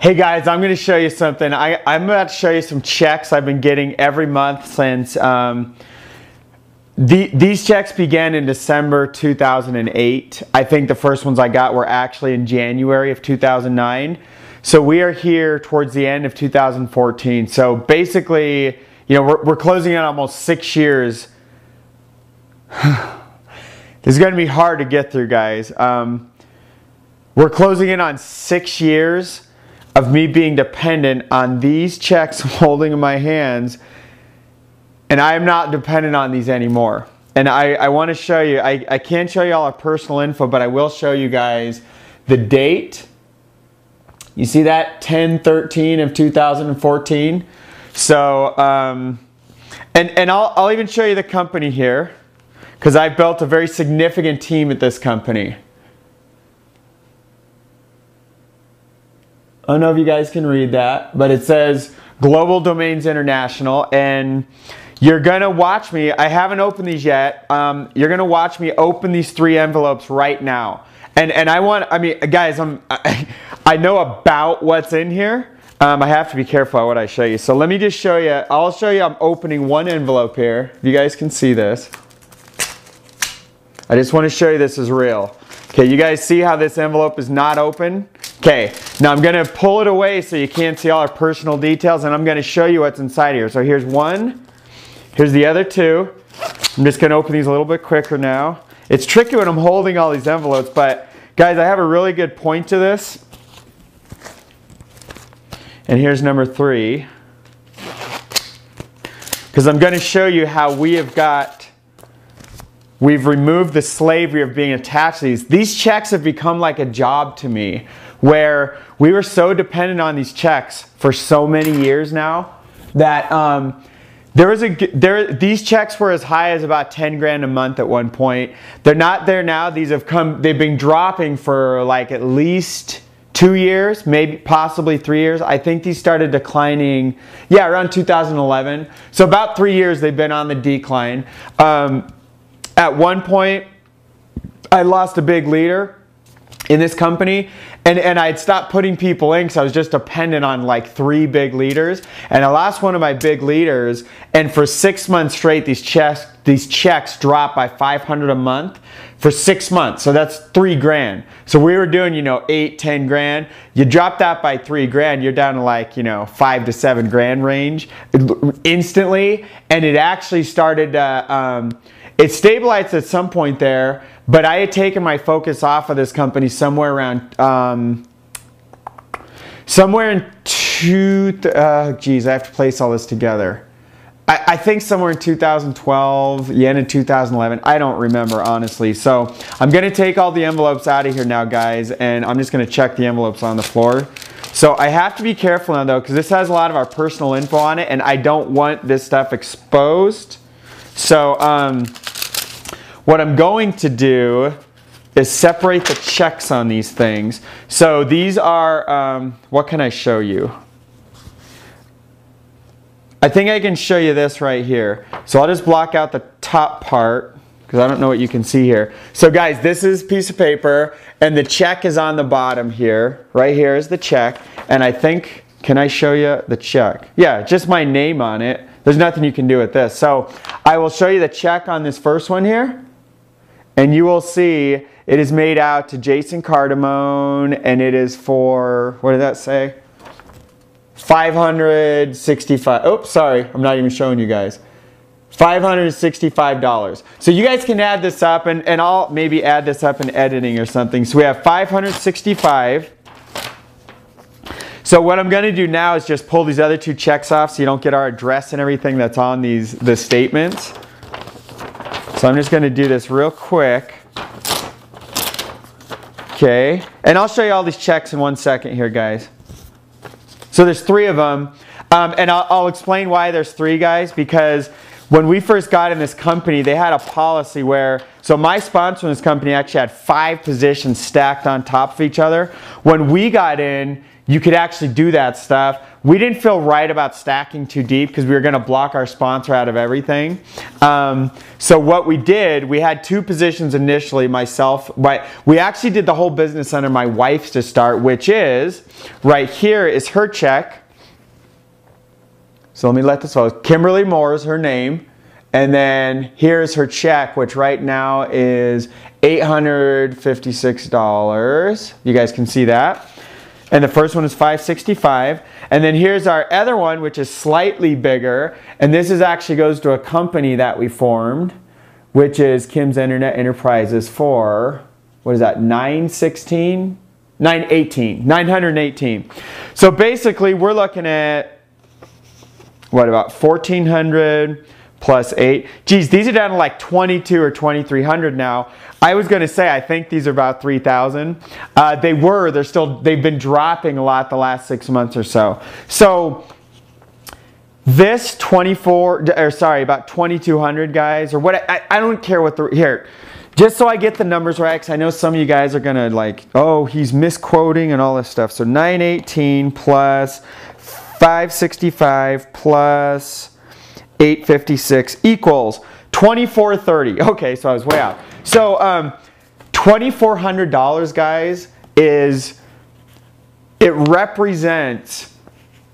Hey guys, I'm going to show you something. I'm about to show you some checks I've been getting every month since these checks began in December 2008. I think the first ones I got were actually in January of 2009. So we are here towards the end of 2014. So basically, you know, we're closing in almost 6 years. This is going to be hard to get through, guys. We're closing in on 6 years of me being dependent on these checks I'm holding in my hands, and I am not dependent on these anymore. And I want to show you, I can't show you all our personal info, but I will show you guys the date. You see that? 10/13 of 2014. So, and I'll even show you the company here, because I've built a very significant team at this company. I don't know if you guys can read that, but it says Global Domains International, and you're gonna watch me. I haven't opened these yet. You're gonna watch me open these 3 envelopes right now. And I mean, guys, I know about what's in here. I have to be careful on what I show you. So let me just show you. I'll show you. I'm opening one envelope here. If you guys can see this. I just want to show you this is real. Okay, you guys see how this envelope is not open? Okay, now I'm going to pull it away so you can't see all our personal details, and I'm going to show you what's inside here. So here's one, here's the other 2. I'm just going to open these a little bit quicker now. It's tricky when I'm holding all these envelopes, but guys, I have a really good point to this. And here's number 3. Because I'm going to show you how we've removed the slavery of being attached to these. These checks have become like a job to me, where we were so dependent on these checks for so many years now that these checks were as high as about 10 grand a month at one point. They're not there now. They've been dropping for like at least 2 years, maybe possibly 3 years. I think these started declining, yeah, around 2011. So about 3 years they've been on the decline. At one point, I lost a big leader in this company, and I'd stopped putting people in because I was just dependent on like 3 big leaders, and I lost one of my big leaders, and for 6 months straight these checks dropped by $500 a month for 6 months. So that's 3 grand. So we were doing, you know, 8, 10 grand. You drop that by 3 grand, you're down to like, you know, 5 to 7 grand range instantly. And it actually started it stabilized at some point there, but I had taken my focus off of this company somewhere around, somewhere in geez, I have to place all this together. I think somewhere in 2012, the end of 2011. I don't remember, honestly. So I'm going to take all the envelopes out of here now, guys, and I'm just going to check the envelopes on the floor. So I have to be careful now, though, because this has a lot of our personal info on it, and I don't want this stuff exposed. So what I'm going to do is separate the checks on these things. So these are, what can I show you? I think I can show you this right here. So I'll just block out the top part because I don't know what you can see here. So guys, this is a piece of paper, and the check is on the bottom here. Right here is the check, and I think, can I show you the check? Yeah, just my name on it. There's nothing you can do with this. So I will show you the check on this first one here, and you will see it is made out to Jason Cardamone, and it is for, what did that say? $565. Oops, sorry, I'm not even showing you guys. $565. So you guys can add this up, and I'll maybe add this up in editing or something. So we have $565. So what I'm going to do now is just pull these other 2 checks off so you don't get our address and everything that's on the statements. So I'm just going to do this real quick. Okay, and I'll show you all these checks in 1 second here, guys. So there's 3 of them, and I'll explain why there's 3, guys, because when we first got in this company, they had a policy where, so my sponsor in this company actually had 5 positions stacked on top of each other. When we got in, you could actually do that stuff. We didn't feel right about stacking too deep because we were going to block our sponsor out of everything. So what we did, we had 2 positions initially, myself, but we actually did the whole business under my wife's to start, which is, right here is her check. So let me let this go. Kimberly Moore is her name. And then here's her check, which right now is $856. You guys can see that. And the first one is $565. And then here's our other one, which is slightly bigger. And this is actually goes to a company that we formed, which is Kim's Internet Enterprises for, what is that, 918. So basically we're looking at, what, about 1,400 plus 8. Geez, these are down to like 22 or 2,300 now. I was going to say I think these are about 3,000. They've been dropping a lot the last 6 months or so. So this about 2,200 guys, or what, I don't care what here. Just so I get the numbers right, because I know some of you guys are going to like, oh, he's misquoting and all this stuff. So 918 plus 565 plus 856 equals 2,430. Okay, so I was way out. So $2,400, guys, it represents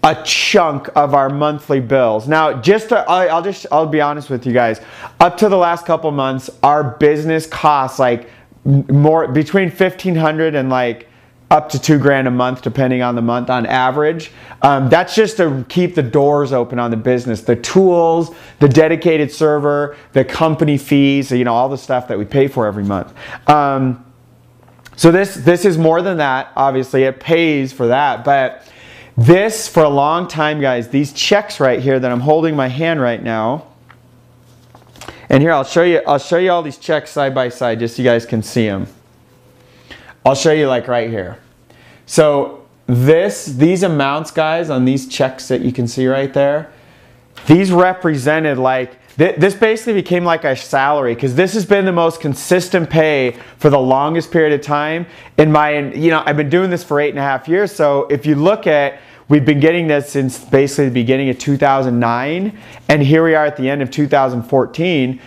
a chunk of our monthly bills. Now, I'll be honest with you guys. Up to the last couple months, our business costs like more between $1,500 and like up to $2,000 a month, depending on the month on average. That's just to keep the doors open on the business. The tools, the dedicated server, the company fees, you know, all the stuff that we pay for every month. So this is more than that. Obviously, it pays for that. But this, for a long time, guys, these checks right here that I'm holding in my hand right now, and here I'll show you all these checks side by side, just so you guys can see them. I'll show you like right here. So these amounts, guys, on these checks that you can see right there, these represented like, this basically became like a salary, because this has been the most consistent pay for the longest period of time. I've been doing this for 8.5 years. So if you look at, we've been getting this since basically the beginning of 2009, and here we are at the end of 2014.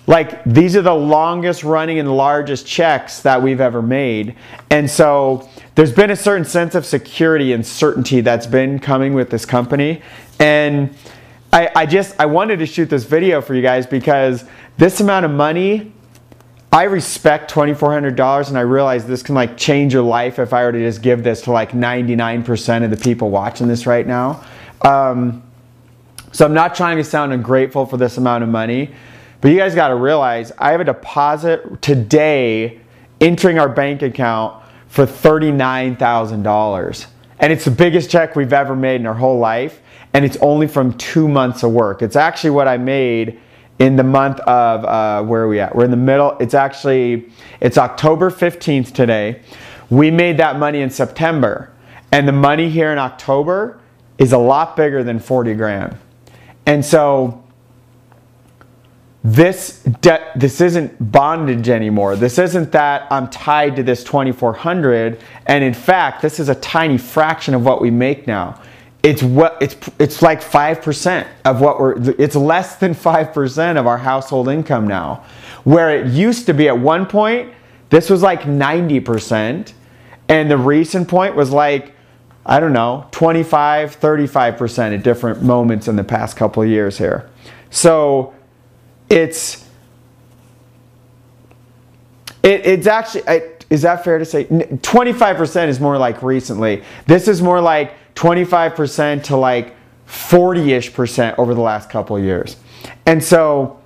Like, these are the longest running and largest checks that we've ever made. And so there's been a certain sense of security and certainty that's been coming with this company. And I wanted to shoot this video for you guys because this amount of money, I respect $2,400, and I realize this can like change your life if I were to just give this to like 99% of the people watching this right now. So I'm not trying to sound ungrateful for this amount of money. But you guys got to realize, I have a deposit today entering our bank account for $39,000. And it's the biggest check we've ever made in our whole life. And it's only from 2 months of work. It's actually what I made in the month of, where are we at? We're in the middle. It's October 15th today. We made that money in September. And the money here in October is a lot bigger than 40 grand. And so this isn't bondage anymore. This isn't that I'm tied to this 2,400, and in fact, this is a tiny fraction of what we make now. It's like 5% of it's less than 5% of our household income now. Where it used to be at one point, this was like 90%, and the recent point was like, I don't know, 25, 35% at different moments in the past couple of years here. So it's actually, is that fair to say? 25% is more like recently. This is more like 25% to like 40-ish% over the last couple of years. And so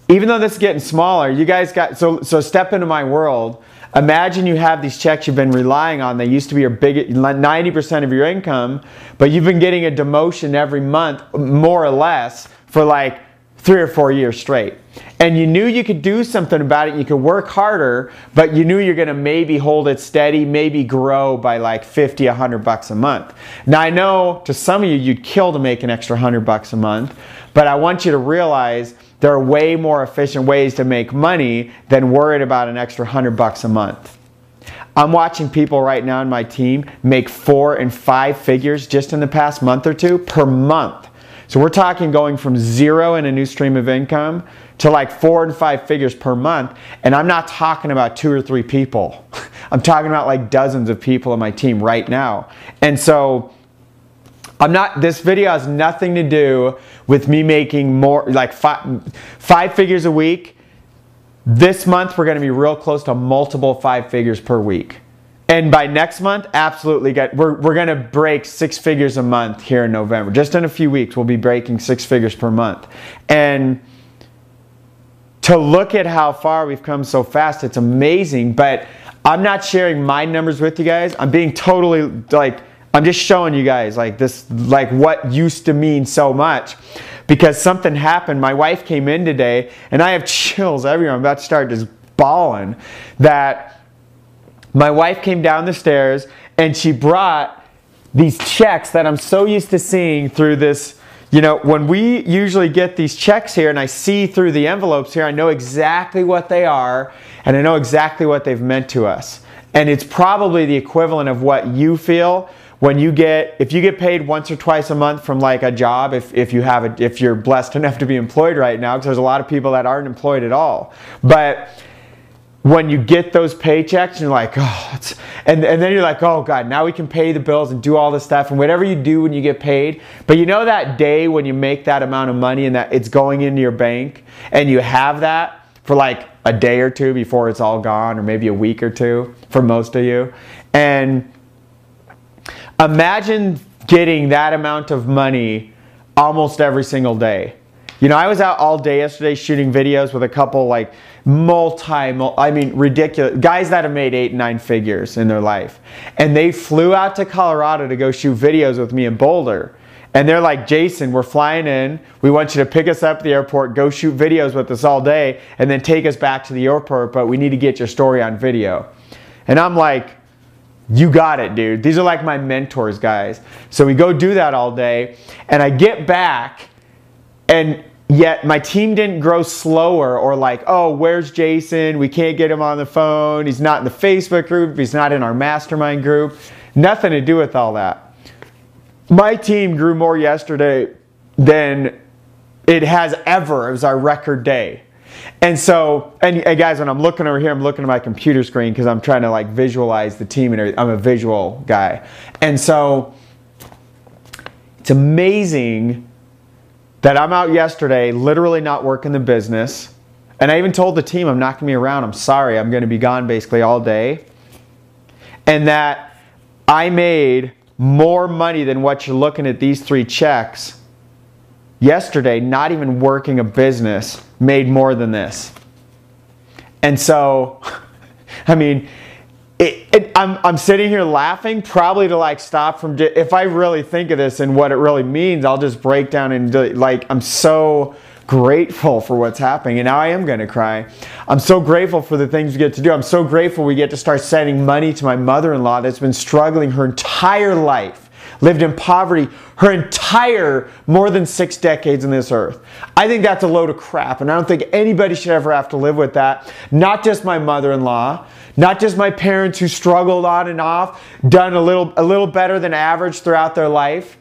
even though this is getting smaller, you guys got, so step into my world. Imagine you have these checks you've been relying on. They used to be your 90% of your income, but you've been getting a demotion every month, more or less, for like 3 or 4 years straight. And you knew you could do something about it. You could work harder, but you knew you're going to maybe hold it steady, maybe grow by like 50, $100 a month. Now I know to some of you, you'd kill to make an extra $100 a month, but I want you to realize there are way more efficient ways to make money than worried about an extra $100 a month. I'm watching people right now in my team make 4 and 5 figures just in the past month or two per month. So we're talking going from 0 in a new stream of income to like 4 and 5 figures per month. And I'm not talking about 2 or 3 people. I'm talking about like dozens of people on my team right now. And so this video has nothing to do with me making more, like 5 figures a week. This month, we're going to be real close to multiple 5 figures per week. And by next month, absolutely, we're going to break 6 figures a month here in November. Just in a few weeks, we'll be breaking 6 figures per month. And to look at how far we've come so fast, it's amazing. But I'm not sharing my numbers with you guys. I'm being totally, like, I'm just showing you guys, like, this, like, what used to mean so much. Because something happened. My wife came in today, and I have chills everywhere. I'm about to start just bawling. That my wife came down the stairs, and she brought these checks that I'm so used to seeing through this. You know, when we usually get these checks here, and I see through the envelopes here, I know exactly what they are, and I know exactly what they've meant to us. And it's probably the equivalent of what you feel when you if you get paid once or twice a month from like a job, if you're blessed enough to be employed right now, because there's a lot of people that aren't employed at all. But when you get those paychecks, and you're like, oh, and then you're like, oh God, now we can pay the bills and do all this stuff and whatever you do when you get paid. But you know that day when you make that amount of money and that it's going into your bank, and you have that for like a day or two before it's all gone, or maybe a week or two for most of you. And imagine getting that amount of money almost every single day. You know, I was out all day yesterday shooting videos with a couple like ridiculous guys that have made 8 and 9 figures in their life. And they flew out to Colorado to go shoot videos with me in Boulder. And they're like, Jason, we're flying in. We want you to pick us up at the airport, go shoot videos with us all day, and then take us back to the airport, but we need to get your story on video. And I'm like, you got it, dude. These are like my mentors, guys. So we go do that all day, and I get back, and yet my team didn't grow slower or like, oh, where's Jason? We can't get him on the phone. He's not in the Facebook group. He's not in our mastermind group. Nothing to do with all that. My team grew more yesterday than it has ever. It was our record day. And so, and guys, when I'm looking over here, I'm looking at my computer screen because I'm trying to like visualize the team and everything. I'm a visual guy. And so it's amazing that I'm out yesterday, literally not working the business. And I even told the team I'm not going to be around. I'm sorry. I'm going to be gone basically all day. And that I made more money than what you're looking at these 3 checks yesterday, not even working a business, made more than this. And so, I mean, I'm sitting here laughing, probably to like stop from, if I really think of this and what it really means, I'll just break down and like, I'm so grateful for what's happening. And now I am going to cry. I'm so grateful for the things we get to do. I'm so grateful we get to start sending money to my mother-in-law that's been struggling her entire life, lived in poverty her entire more than 6 decades on this earth. I think that's a load of crap, and I don't think anybody should ever have to live with that. Not just my mother-in-law, not just my parents who struggled on and off, done a little better than average throughout their life,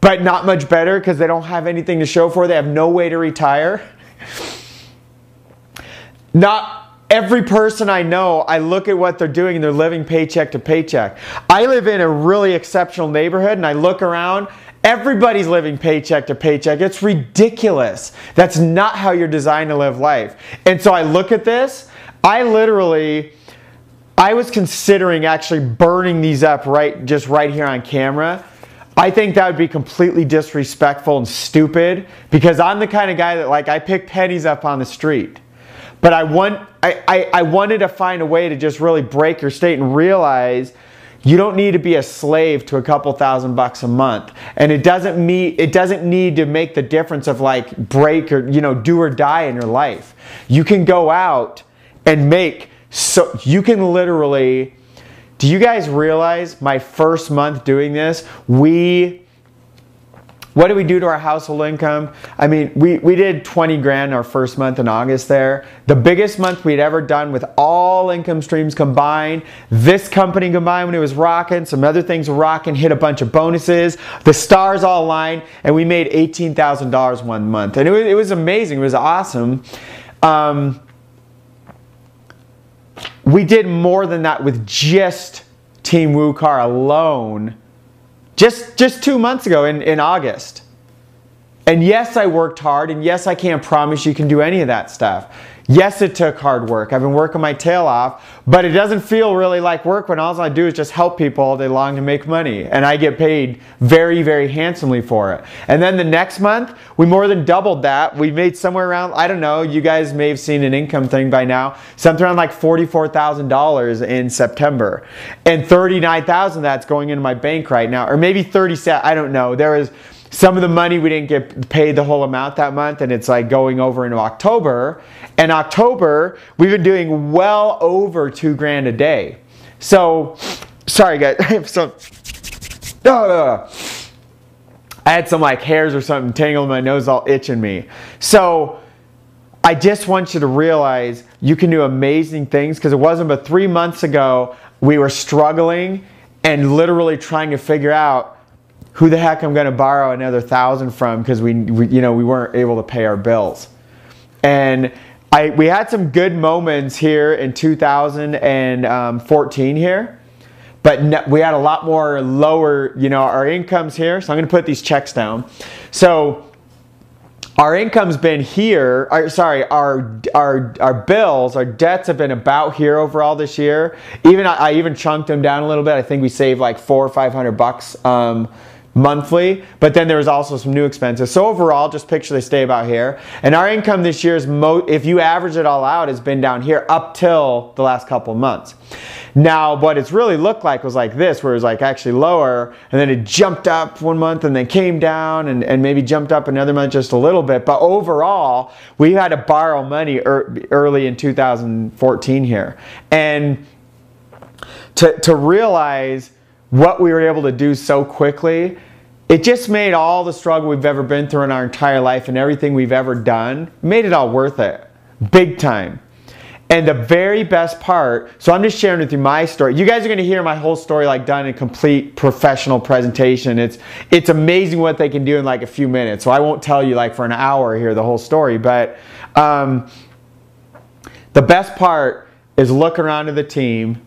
but not much better because they don't have anything to show for it. They have no way to retire. Not every person I know, I look at what they're doing and they're living paycheck to paycheck. I live in a really exceptional neighborhood and I look around, everybody's living paycheck to paycheck. It's ridiculous. That's not how you're designed to live life. And so I look at this, I was considering actually burning these up just right here on camera. I think that would be completely disrespectful and stupid because I'm the kind of guy that like I pick pennies up on the street. But I wanted to find a way to just really break your state and realize you don't need to be a slave to a couple $1,000 a month. And it doesn't need to make the difference of like break or, do or die in your life. You can go out and you can literally, do you guys realize my first month doing this, What did we do to our household income? I mean, we did 20 grand our first month in August there. The biggest month we'd ever done with all income streams combined. This company combined when it was rocking. Some other things were rocking. Hit a bunch of bonuses. The stars all aligned. And we made $18,000 one month. And it was amazing. It was awesome. We did more than that with just Team Woo Car alone. Just 2 months ago in August. And yes, I worked hard, and yes, I can't promise you can do any of that stuff. Yes, it took hard work. I've been working my tail off, but it doesn't feel really like work when all I do is just help people all day long to make money. And I get paid very, very handsomely for it. And then the next month, we more than doubled that. We made somewhere around, I don't know, you guys may have seen an income thing by now, something around like $44,000 in September. And $39,000 that's going into my bank right now, or maybe 37, I don't know. There was some of the money we didn't get paid the whole amount that month, and it's like going over into October. And October, we've been doing well over 2 grand a day. So, sorry guys, I have some, I had some like hairs or something tangled in my nose, all itching me. So, I just want you to realize you can do amazing things, because it wasn't but 3 months ago we were struggling and literally trying to figure out who the heck I'm going to borrow another 1,000 from, because we weren't able to pay our bills. And we had some good moments here in 2014 here, but we had a lot more lower, our incomes here. So I'm going to put these checks down. So our income's been here, our bills, our debts have been about here overall this year. I even chunked them down a little bit. I think we saved like $400 or $500 monthly, but then there was also some new expenses. So overall, just picture they stay about here. And our income this year is, if you average it all out, has been down here up till the last couple of months. Now, what it's really looked like was like this, where it was like actually lower, and then it jumped up one month and then came down and maybe jumped up another month just a little bit. But overall, we had to borrow money early in 2014 here. And to realize what we were able to do so quickly, it just made all the struggle we've ever been through in our entire life and everything we've ever done, made it all worth it. Big time. And the very best part, so I'm just sharing with you my story. You guys are going to hear my whole story like done in a complete professional presentation. It's amazing what they can do in like a few minutes. So I won't tell you like for an hour here the whole story. But the best part is look around to the team.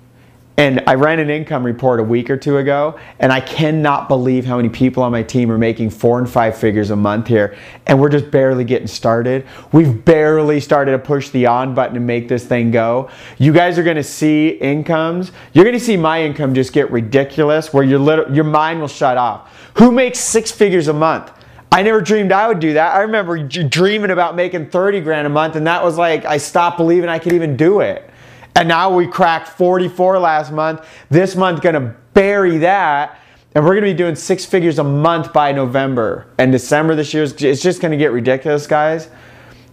And I ran an income report a week or two ago, and I cannot believe how many people on my team are making 4 and 5 figures a month here, and we're just barely getting started. We've barely started to push the on button and make this thing go. You guys are going to see incomes. You're going to see my income just get ridiculous, where your mind will shut off. Who makes 6 figures a month? I never dreamed I would do that. I remember dreaming about making 30 grand a month, and that was like, I stopped believing I could even do it. And now we cracked 44 last month. This month gonna bury that. And we're gonna be doing 6 figures a month by November. And December this year, it's just gonna get ridiculous, guys.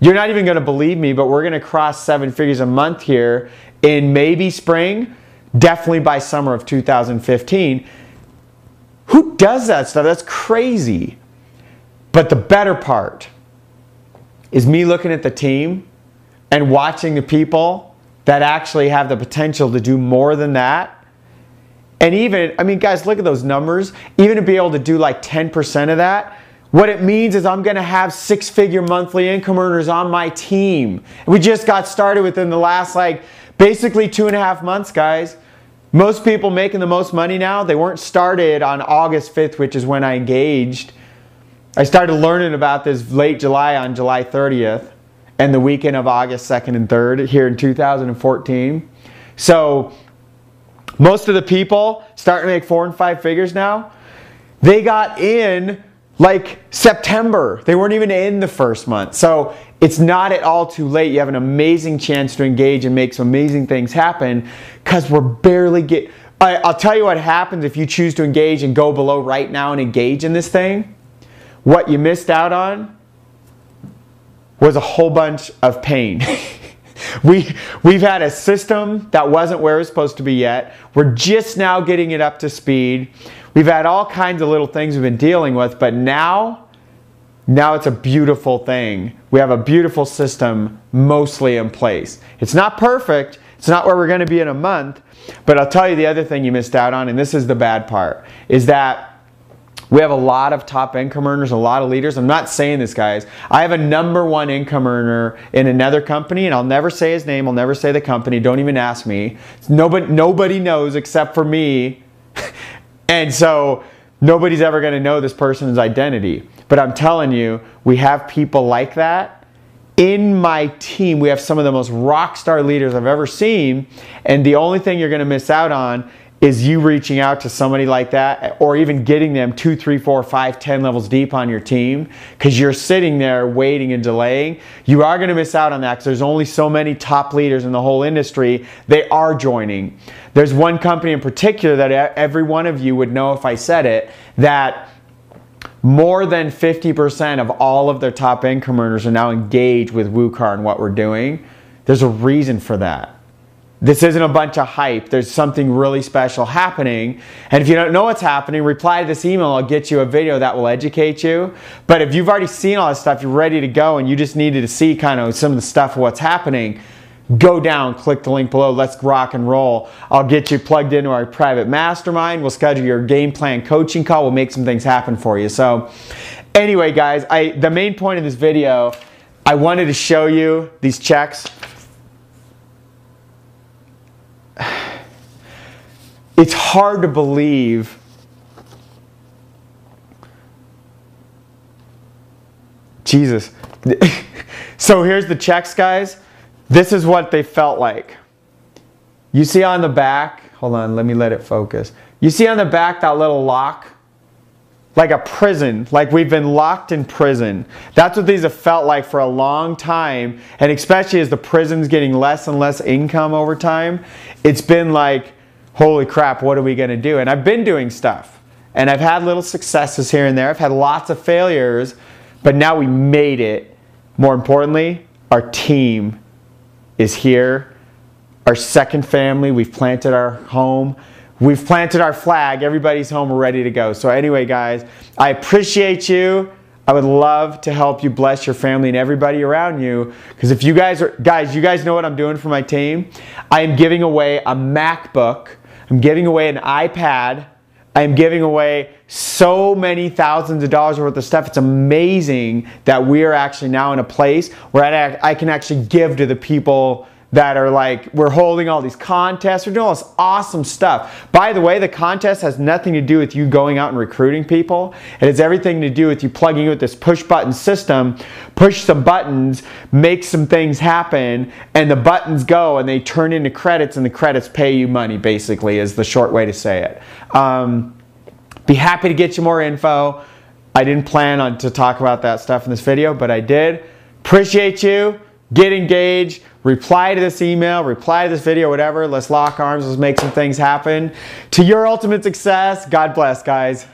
You're not even gonna believe me, but we're gonna cross 7 figures a month here in maybe spring, definitely by summer of 2015. Who does that stuff? That's crazy. But the better part is me looking at the team and watching the people that actually have the potential to do more than that. And even, I mean, guys, look at those numbers. Even to be able to do like 10% of that, what it means is I'm gonna have 6-figure monthly income earners on my team. We just got started within the last like basically 2.5 months, guys. Most people making the most money now, they weren't started on August 5th, which is when I engaged. I started learning about this late July on July 30th. And the weekend of August 2nd and 3rd here in 2014. So most of the people starting to make 4 and 5 figures now, they got in like September. They weren't even in the first month. So it's not at all too late. You have an amazing chance to engage and make some amazing things happen, because we're barely getting... I'll tell you what happens if you choose to engage and go below right now and engage in this thing. What you missed out on was a whole bunch of pain. We've had a system that wasn't where it was supposed to be yet. We're just now getting it up to speed. We've had all kinds of little things we've been dealing with, but now Now it's a beautiful thing. We have a beautiful system mostly in place. It's not perfect. It's not where we're going to be in a month. But I'll tell you the other thing you missed out on, and this is the bad part, is that we have a lot of top income earners, a lot of leaders. I'm not saying this, guys. I have a #1 income earner in another company, and I'll never say his name. I'll never say the company. Don't even ask me. Nobody knows except for me. And so nobody's ever going to know this person's identity. But I'm telling you, we have people like that. In my team, we have some of the most rock star leaders I've ever seen. And the only thing you're going to miss out on is you reaching out to somebody like that, or even getting them 2, 3, 4, 5, 10 levels deep on your team, because you're sitting there waiting and delaying. You are going to miss out on that because there's only so many top leaders in the whole industry. They are joining. There's one company in particular that every one of you would know if I said it, that more than 50% of all of their top income earners are now engaged with WooCar and what we're doing. There's a reason for that. This isn't a bunch of hype. There's something really special happening. And if you don't know what's happening, reply to this email. I'll get you a video that will educate you. But if you've already seen all this stuff, you're ready to go, and you just needed to see kind of some of the stuff of what's happening, go down, click the link below. Let's rock and roll. I'll get you plugged into our private mastermind. We'll schedule your game plan coaching call. We'll make some things happen for you. So anyway, guys, the main point of this video, I wanted to show you these checks. It's hard to believe Jesus. So here's the checks, guys. This is what they felt like. You see on the back, hold on, let me let it focus. You see on the back that little lock? Like a prison, like we've been locked in prison. That's what these have felt like for a long time, and especially as the prison's getting less and less income over time, it's been like, holy crap, what are we going to do? And I've been doing stuff, and I've had little successes here and there. I've had lots of failures, but now we made it. More importantly, our team is here. Our second family, we've planted our home. We've planted our flag. Everybody's home. We're ready to go. So anyway, guys, I appreciate you. I would love to help you bless your family and everybody around you. Because if you guys you guys know what I'm doing for my team. I am giving away a MacBook. I'm giving away an iPad. I'm giving away so many thousands of dollars worth of stuff. It's amazing that we are actually now in a place where I can actually give to the people that are like, we're holding all these contests, we're doing all this awesome stuff. By the way, the contest has nothing to do with you going out and recruiting people. It has everything to do with you plugging in with this push button system, push some buttons, make some things happen, and the buttons go and they turn into credits, and the credits pay you money, basically, is the short way to say it. Be happy to get you more info. I didn't plan to talk about that stuff in this video, but I did. Appreciate you. Get engaged. Reply to this email, reply to this video, whatever. Let's lock arms. Let's make some things happen. To your ultimate success. God bless, guys.